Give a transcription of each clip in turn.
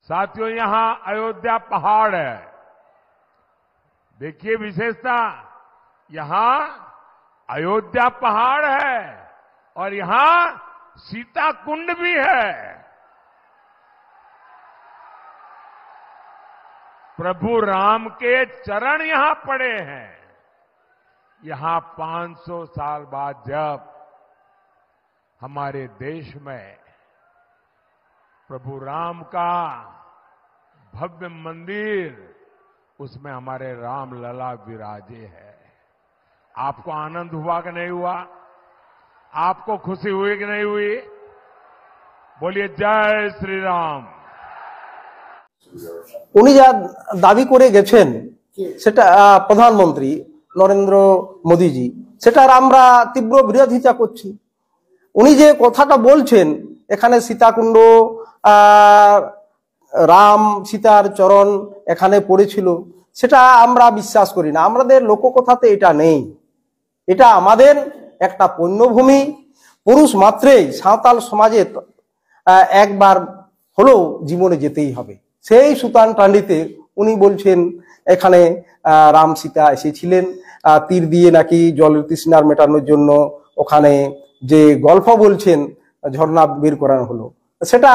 साथियों, यहां अयोध्या पहाड़ है। देखिए विशेषता, यहां अयोध्या पहाड़ है और यहां सीता कुंड भी है। प्रभु राम के चरण यहां पड़े हैं। यहां 500 साल बाद जब हमारे देश में प्रभु राम का भव्य मंदिर, उसमें हमारे राम लला विराजे है। आपको आनंद हुआ कि नहीं हुआ? आपको खुशी हुई कि नहीं हुई? बोलिए जय श्री राम। উনি যা দাবি করে গেছেন সেটা প্রধানমন্ত্রী নরেন্দ্র মোদীজি, সেটার আমরা তীব্র বিরোধিতা করছি। উনি যে কথাটা বলছেন এখানে সীতাকুণ্ড, রাম সীতার চরণ এখানে পড়েছিল, সেটা আমরা বিশ্বাস করি না। আমাদের লোককথাতে এটা নেই। এটা আমাদের একটা পুণ্যভূমি। পুরুষ মাত্রেই সাঁওতাল সমাজে একবার হলেও জীবনে যেতেই হবে। সেই সুতান টান্ডিতে উনি বলছেন এখানে রাম সীতা এসেছিলেন, তীর দিয়ে নাকি জলের তৃষ্ণার মেটানোর জন্য ওখানে যে গল্প বলছেন ঝর্ণা বের করানো হলো, সেটা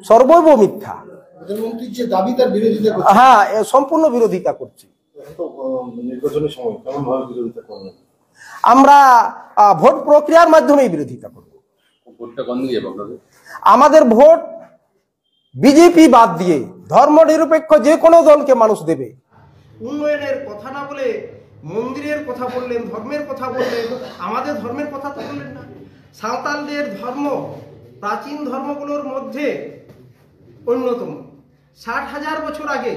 সর্বৈব মিথ্যা। প্রধানমন্ত্রীর যে দাবি তার বিরোধিতা করছে। হ্যাঁ, সম্পূর্ণ বিরোধিতা করছি। নির্বাচনের সময় কেমন ভাবে বিরোধিতা করবেন? আমরা ভোট প্রক্রিয়ার মাধ্যমেই বিরোধিতা করব। ভোটটা কোন দিকে যাবে আপনাদের? আমাদের ভোট বিজেপি বাদ দিয়ে ধর্মনিরপেক্ষ যে কোনো দলকে মানুষ দেবে। উন্নয়নের কথা না বলে মন্দিরের কথা বললেন, ধর্মের কথা বললেন, আমাদের ধর্মের কথা তো বললেন না। সাঁওতালদের ধর্ম প্রাচীন ধর্মগুলোর মধ্যে অন্যতম। 60,000 বছর আগে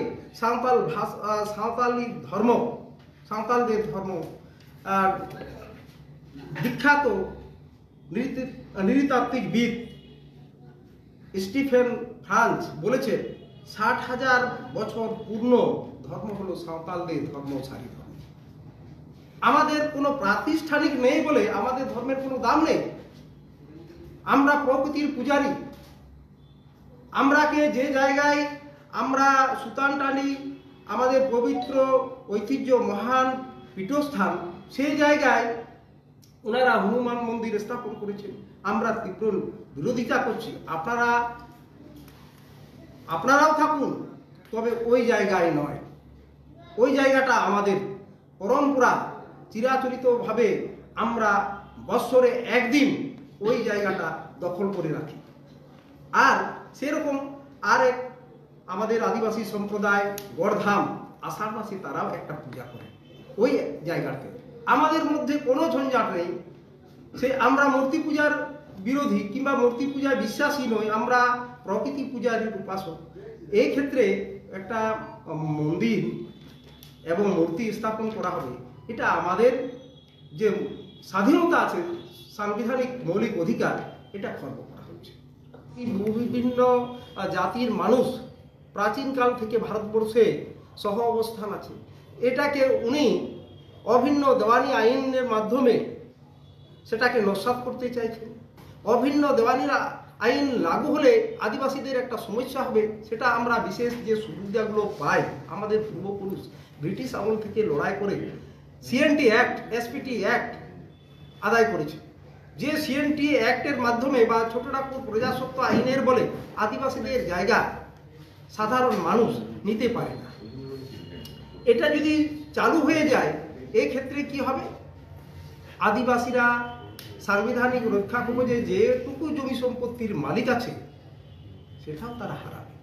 সাঁওতালদের ধর্ম বিখ্যাত নৃতাত্ত্বিকবিদ স্টিফেন ফ্রান্স বলেছেন 60,000 বছর পূর্ণ ধর্ম হলো সাঁওতালদের ধর্ম, সারি ধর্ম। আমাদের কোনো প্রাতিষ্ঠানিক নেই বলে আমাদের ধর্মের কোনো দাম নেই। আমরা প্রকৃতির পূজারী। আমরাকে যে জায়গায় আমরা সুতান টানি, আমাদের পবিত্র ঐতিহ্য মহান পীঠস্থান, সেই জায়গায় ওনারা হনুমান মন্দির স্থাপন করেছেন। আমরা তীব্র বিরোধিতা করছি। আপনারাও থাকুন, তবে ওই জায়গায় নয়। ওই জায়গাটা আমাদের পরম্পরা, চিরাচরিতভাবে আমরা বৎসরে একদিন ওই জায়গাটা দখল করে রাখি। আর সেরকম আরেক আমাদের আদিবাসী সম্প্রদায় গড়ধাম, আষাঢ় মাসে তারাও একটা পূজা করে ওই জায়গাতে। আমাদের মধ্যে কোনো ঝঞ্ঝাট নেই। সে আমরা মূর্তি পূজার বিরোধী কিংবা মূর্তি পূজায় বিশ্বাসী নই, আমরা প্রকৃতি পূজার উপাসক। এই ক্ষেত্রে একটা মন্দির এবং মূর্তি স্থাপন করা হবে, এটা আমাদের যে স্বাধীনতা আছে, সাংবিধানিক মৌলিক অধিকার, এটা খর্ব করা হচ্ছে। বিভিন্ন জাতির মানুষ প্রাচীনকাল থেকে ভারতবর্ষে সহ অবস্থান আছে। এটাকে উনি অভিন্ন দেওয়ানি আইনের মাধ্যমে সেটাকে নস্যাৎ করতে চাইছেন। অভিন্ন দেওয়ানির আইন লাগু হলে আদিবাসীদের একটা সমস্যা হবে। সেটা আমরা বিশেষ যে সুবিধাগুলো পাই, আমাদের পূর্বপুরুষ ব্রিটিশ আমল থেকে লড়াই করে সিএনটি অ্যাক্ট, এসপিটি অ্যাক্ট আদায় করেছে। যে সিএনটি অ্যাক্টের মাধ্যমে বা ছোট ঠাকুর প্রজাস্বত্ব আইনের বলে আদিবাসীদের জায়গা সাধারণ মানুষ নিতে পারে না। এটা যদি চালু হয়ে যায়, এই ক্ষেত্রে কি হবে? আদিবাসীরা সাংবিধানিক রক্ষা কবচে যেটুকু জমি সম্পত্তির মালিক আছে সেটাও তারা হারাবে।